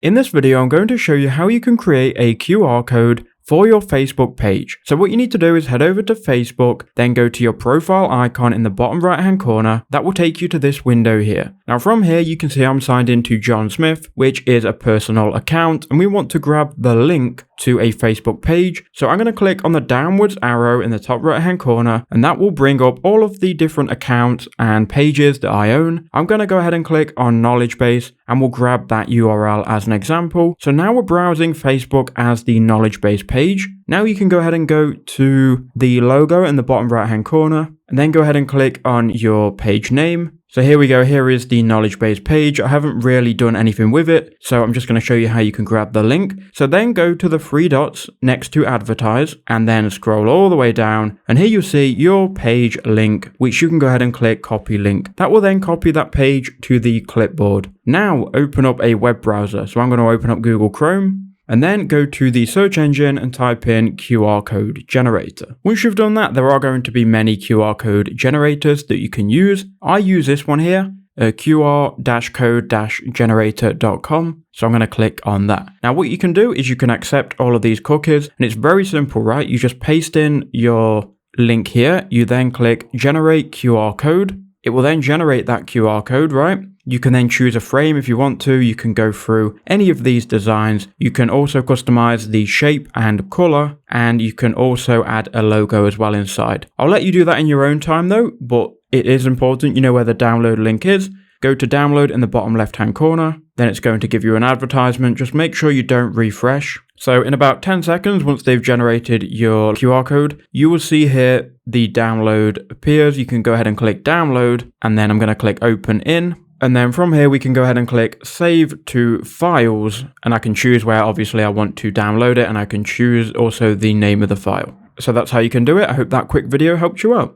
In this video, I'm going to show you how you can create a QR code for your Facebook page. So what you need to do is head over to Facebook, then go to your profile icon in the bottom right hand corner. That will take you to this window here. Now from here, you can see I'm signed into John Smith, which is a personal account, and we want to grab the link to a Facebook page. So I'm going to click on the downwards arrow in the top right hand corner, and that will bring up all of the different accounts and pages that I own. I'm going to go ahead and click on KnowledgeBase, and we'll grab that URL as an example. So now we're browsing Facebook as the KnowledgeBase page. Now you can go ahead and go to the logo in the bottom right hand corner, and then go ahead and click on your page name. So here we go, here is the KnowledgeBase page. I haven't really done anything with it, so I'm just going to show you how you can grab the link. So then go to the three dots next to advertise, and then scroll all the way down, and here you'll see your page link, which you can go ahead and click copy link. That will then copy that page to the clipboard. Now open up a web browser. So I'm going to open up Google Chrome, and then go to the search engine and type in QR code generator. Once you've done that, there are going to be many QR code generators that you can use. I use this one here, qr-code-generator.com. So I'm going to click on that. Now what you can do is you can accept all of these cookies, and it's very simple, right? You just paste in your link here. You then click generate QR code. It will then generate that QR code, right? You can then choose a frame if you want to. You can go through any of these designs. You can also customize the shape and color, and you can also add a logo as well inside. I'll let you do that in your own time though, but it is important you know where the download link is. Go to download in the bottom left hand corner. Then it's going to give you an advertisement. Just make sure you don't refresh. So in about 10 seconds, once they've generated your QR code, you will see here the download appears. You can go ahead and click download, and then I'm going to click open in. And then from here, we can go ahead and click save to files, and I can choose where obviously I want to download it, and I can choose also the name of the file. So that's how you can do it. I hope that quick video helped you out.